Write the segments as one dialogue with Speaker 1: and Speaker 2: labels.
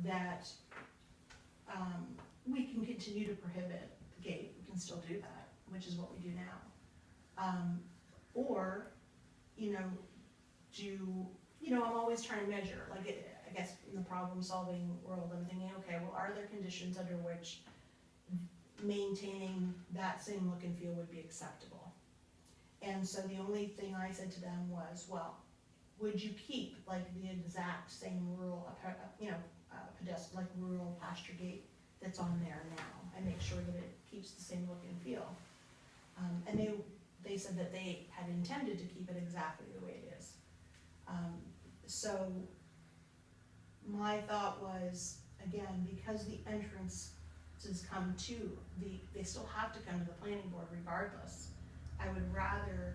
Speaker 1: that, we can continue to prohibit the gate, we can still do that, which is what we do now. Or, you know, I'm always trying to measure, like, I guess in the problem-solving world, I'm thinking, okay, well, are there conditions under which maintaining that same look and feel would be acceptable? And so the only thing I said to them was, well, would you keep like the exact same rural, pedestrian, like rural pasture gate that's on there now, and make sure that it keeps the same look and feel? And they said that they had intended to keep it exactly the way it is. So my thought was, again, because the entrances come to they still have to come to the planning board regardless. I would rather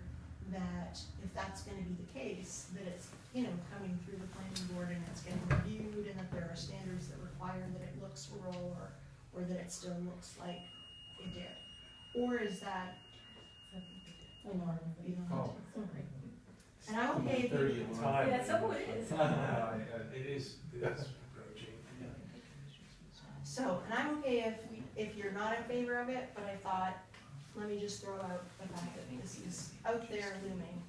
Speaker 1: that if that's going to be the case, that it's, you know, coming through the planning board and it's getting reviewed, and that there are standards that require that it looks rural, or that it still looks like it did. Or is that alarm?
Speaker 2: Oh.
Speaker 1: And I'm okay if you,
Speaker 3: Yeah, so it is.
Speaker 2: It is approaching.
Speaker 1: so, and I'm okay if you're not in favor of it, but I thought, let me just throw out the fact that this is out there looming.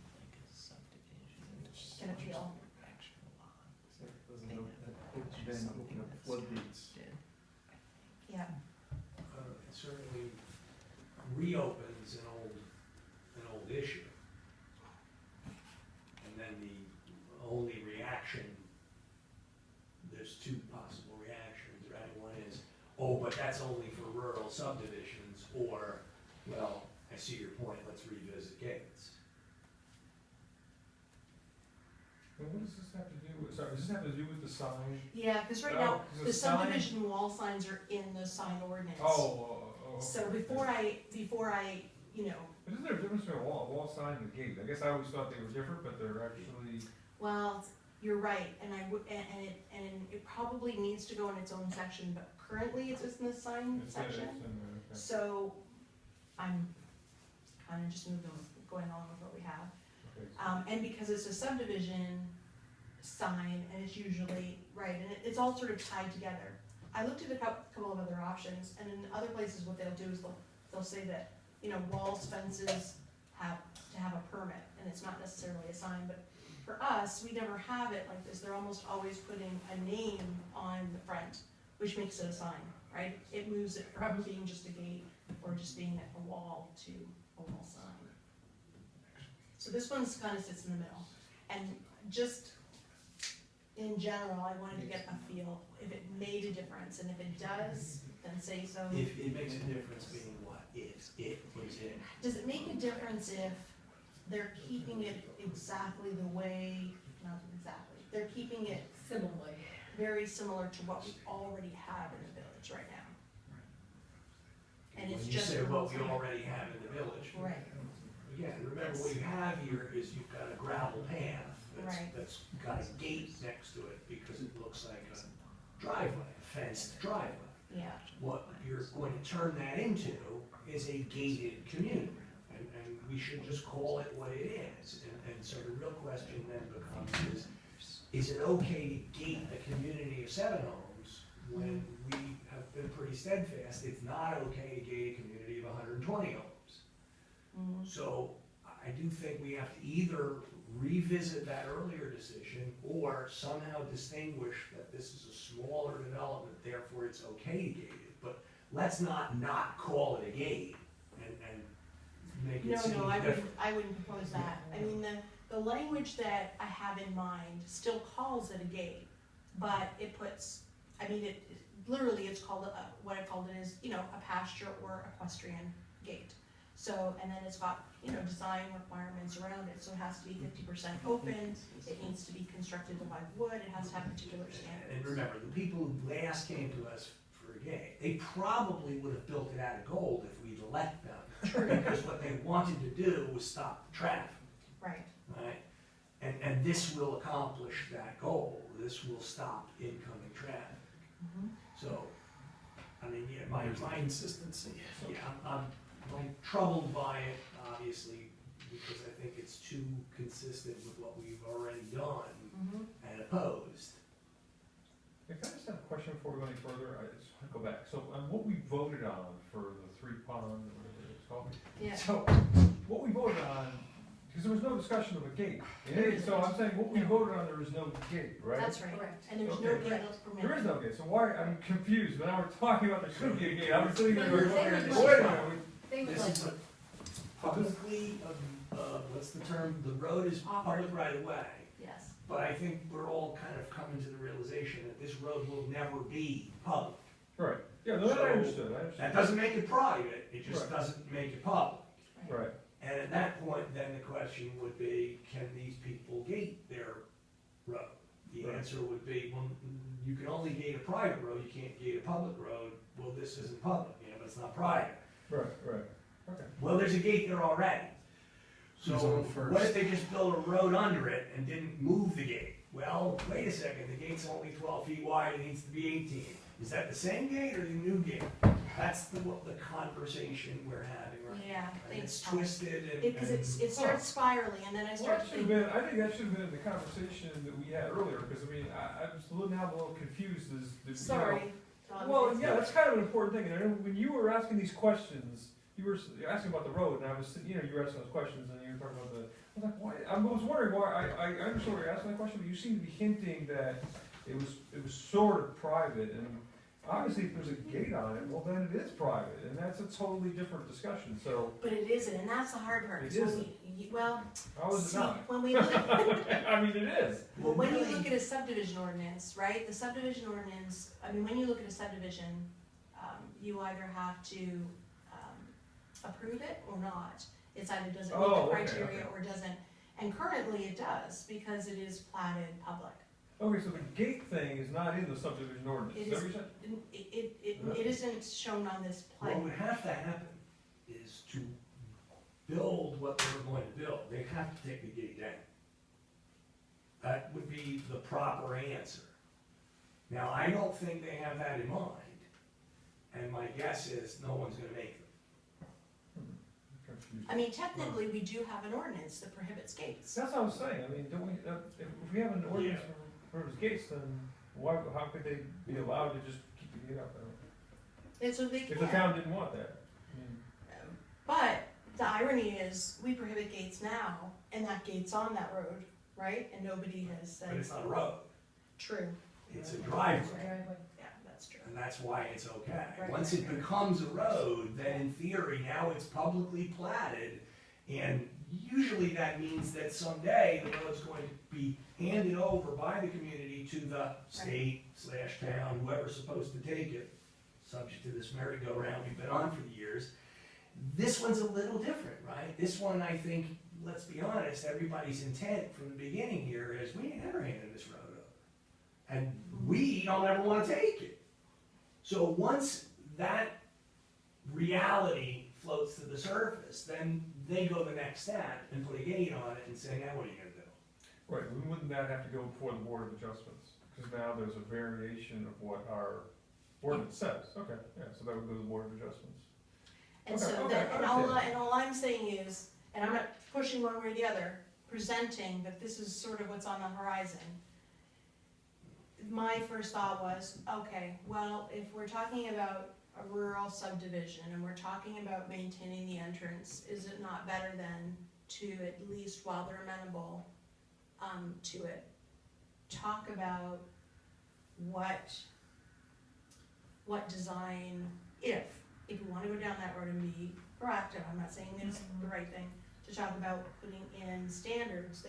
Speaker 1: Gonna feel.
Speaker 4: Then open up floodgates.
Speaker 1: Yeah.
Speaker 2: It certainly reopens an old issue. And then the only reaction, there's two possible reactions, right? One is, oh, but that's only for rural subdivisions, or, well, I see your point, let's revisit gates.
Speaker 4: And what does this have to do with, sorry, does this have to do with the sign?
Speaker 1: Yeah, because right
Speaker 4: Oh,
Speaker 1: now,
Speaker 4: 'cause the
Speaker 1: the
Speaker 4: sign-
Speaker 1: subdivision wall signs are in the sign ordinance.
Speaker 4: Oh.
Speaker 1: So before I, you know,
Speaker 4: Isn't there a difference between a wall sign and a gate? I guess I always thought they were different, but they're actually,
Speaker 1: well, you're right, and it probably needs to go in its own section, but currently it's just in the sign
Speaker 4: it's
Speaker 1: section.
Speaker 4: in there, okay.
Speaker 1: So I'm kind of just going on with what we have.
Speaker 4: Okay.
Speaker 1: And because it's a subdivision sign, and it's usually, right, and it's all sort of tied together. I looked at a couple of other options, and in other places what they'll do is they'll say that, you know, walls, fences have to have a permit, and it's not necessarily a sign, but for us, we never have it like this. They're almost always putting a name on the front, which makes it a sign, right? It moves it from being just a gate or just being a wall to a wall sign. So this one's kind of sits in the middle. And just in general, I wanted to get a feel if it made a difference, and if it does, then say so.
Speaker 2: If it makes a difference, meaning what? What is it?
Speaker 1: Does it make a difference if they're keeping it exactly the way, not exactly, they're keeping it
Speaker 3: Similarly.
Speaker 1: very similar to what we already have in the village right now? And it's
Speaker 2: When
Speaker 1: just
Speaker 2: you say
Speaker 1: a
Speaker 2: what we
Speaker 1: sign.
Speaker 2: already have in the village.
Speaker 1: Right,
Speaker 2: Again, remember what you have here is you've got a gravel path
Speaker 1: Right.
Speaker 2: that's got a gate next to it because it looks like a driveway, a fenced driveway.
Speaker 1: yeah,
Speaker 2: What you're going to turn that into is a gated community. And we should just call it what it is. And so the real question then becomes is it okay to gate a community of 7 homes when we have been pretty steadfast, it's not okay to gate a community of 120 homes? So I do think we have to either revisit that earlier decision or somehow distinguish that this is a smaller development, therefore it's okay to gate it. But let's not call it a gate and make it seem
Speaker 1: no,
Speaker 2: different.
Speaker 1: I wouldn't propose that. I mean, the language that I have in mind still calls it a gate, but it puts, I mean, it literally it's called, what I called it is, you know, a pasture or equestrian gate. So, and then it's got, you know, design requirements around it, so it has to be 50% open, it needs to be constructed by wood, it has to have particular standards.
Speaker 2: And remember, the people who last came to us for a gate, they probably would have built it out of gold if we'd let them. Because what they wanted to do was stop the traffic,
Speaker 1: Right,
Speaker 2: right? And this will accomplish that goal. This will stop incoming traffic. So, I mean, yeah, my
Speaker 4: consistency.
Speaker 2: yeah, I'm troubled by it, obviously, because I think it's too consistent with what we've already done and opposed.
Speaker 4: If I just have a question before we go any further. I just want to go back. So, what we voted on for the 3 pond, or whatever it's called.
Speaker 1: Yeah.
Speaker 4: So, what we voted on, because there was no discussion of a gate.
Speaker 1: There isn't.
Speaker 4: So I'm saying, what we
Speaker 1: No.
Speaker 4: voted on, there is no gate, right?
Speaker 1: That's right,
Speaker 3: Correct.
Speaker 1: and there's no
Speaker 4: Okay.
Speaker 1: gate permitted.
Speaker 4: There is no gate, so why, I'm confused, but now we're talking about there should be a gate. I'm sitting there
Speaker 3: But
Speaker 4: going,
Speaker 3: the
Speaker 4: wait
Speaker 3: thing
Speaker 4: a
Speaker 3: is,
Speaker 4: minute.
Speaker 3: Thing with
Speaker 2: This is
Speaker 3: like,
Speaker 2: a publicly, what's the term, the road is public right of way.
Speaker 1: Yes,
Speaker 2: But I think we're all kind of coming to the realization that this road will never be public.
Speaker 4: Right, yeah, no, that I
Speaker 2: So,
Speaker 4: understood,
Speaker 2: That doesn't make it private, it just
Speaker 4: Right.
Speaker 2: doesn't make it public.
Speaker 4: Right,
Speaker 2: And at that point, then the question would be, can these people gate their road? The
Speaker 4: Right.
Speaker 2: answer would be, well, you can only gate a private road, you can't gate a public road. Well, this isn't public, but it's not private.
Speaker 4: right, okay.
Speaker 2: Well, there's a gate there already. So
Speaker 5: Who's on first?
Speaker 2: what if they just built a road under it and didn't move the gate? Well, wait a second, the gate's only 12 feet wide, it needs to be 18. Is that the same gate or the new gate? That's the conversation we're having right now.
Speaker 1: yeah,
Speaker 2: And it's
Speaker 1: thanks, Tom.
Speaker 2: twisted and.
Speaker 1: Because it starts spiraling, and then I
Speaker 4: Well,
Speaker 1: start
Speaker 4: that should have
Speaker 1: thinking,
Speaker 4: been, I think that should have been in the conversation that we had earlier, because I mean, I was now a little confused as, you know.
Speaker 1: sorry, Tom.
Speaker 4: Well, yeah, that's kind of an important thing, and I know when you were asking these questions, you were asking about the road, and I was, you were asking those questions, and you were talking about I was like, why, I was wondering why, I understand why you're asking that question, but you seem to be hinting that it was sort of private, and obviously if there's a gate on it, well, then it is private, and that's a totally different discussion, so,
Speaker 1: But it isn't, and that's the hard part.
Speaker 4: It
Speaker 1: 'cause when
Speaker 4: isn't.
Speaker 1: well,
Speaker 4: how is it
Speaker 1: see,
Speaker 4: not?
Speaker 1: when we look,
Speaker 4: I mean, it is.
Speaker 1: well, when you look at a subdivision ordinance, right, the subdivision ordinance, I mean, when you look at a subdivision, you either have to, approve it or not. It's either doesn't meet
Speaker 4: Oh,
Speaker 1: the
Speaker 4: okay,
Speaker 1: criteria
Speaker 4: okay.
Speaker 1: or doesn't, and currently it does, because it is platted public.
Speaker 4: Okay, so the gate thing is not in the subdivision ordinance,
Speaker 1: It
Speaker 4: is that
Speaker 1: is-
Speaker 4: what you said?
Speaker 1: It isn't shown on this
Speaker 2: What
Speaker 1: plan.
Speaker 2: would have to happen is to build what they were going to build, they have to take the gate down. That would be the proper answer. Now, I don't think they have that in mind, and my guess is no one's gonna make them.
Speaker 4: I'm confused.
Speaker 1: I mean, technically, we do have an ordinance that prohibits gates.
Speaker 4: That's what I was saying, I mean, don't we, if we have an ordinance for those gates, then why, how could they be allowed to just keep the gate up? I don't-
Speaker 1: And so they
Speaker 4: If the
Speaker 1: can.
Speaker 4: town didn't want that, I mean,
Speaker 1: But the irony is, we prohibit gates now, and that gate's on that road, right? And nobody has
Speaker 2: But
Speaker 1: said,
Speaker 2: it's not a road,
Speaker 1: true.
Speaker 2: it's a driveway,
Speaker 3: driveway.
Speaker 1: Yeah, that's true.
Speaker 2: and that's why it's okay.
Speaker 1: Right.
Speaker 2: Once it becomes a road, then in theory, now it's publicly platted, and usually that means that someday the road's going to be handed over by the community to the state/town, whoever's supposed to take it, subject to this merry-go-round we've been on for years. This one's a little different, right? This one, I think, let's be honest, everybody's intent from the beginning here is, we ain't never handed this road over. And we don't ever wanna take it. So once that reality floats to the surface, then they go the next step and put a gate on it and say, now what are you gonna do?
Speaker 4: right, wouldn't that have to go before the Board of Adjustments? Because now there's a variation of what our ordinance says, okay, yeah, so that would go to the Board of Adjustments.
Speaker 1: And
Speaker 4: Okay,
Speaker 1: so
Speaker 4: okay,
Speaker 1: then,
Speaker 4: I
Speaker 1: and all,
Speaker 4: understand.
Speaker 1: and all I'm saying is, and I'm not pushing one way or the other, presenting that this is sort of what's on the horizon. My first thought was, okay, well, if we're talking about a rural subdivision and we're talking about maintaining the entrance, is it not better then to, at least while they're amenable, to it, talk about what design, if we wanna go down that road and be proactive, I'm not saying that it's the right thing, to talk about putting in standards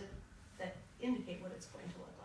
Speaker 1: that indicate what it's going to look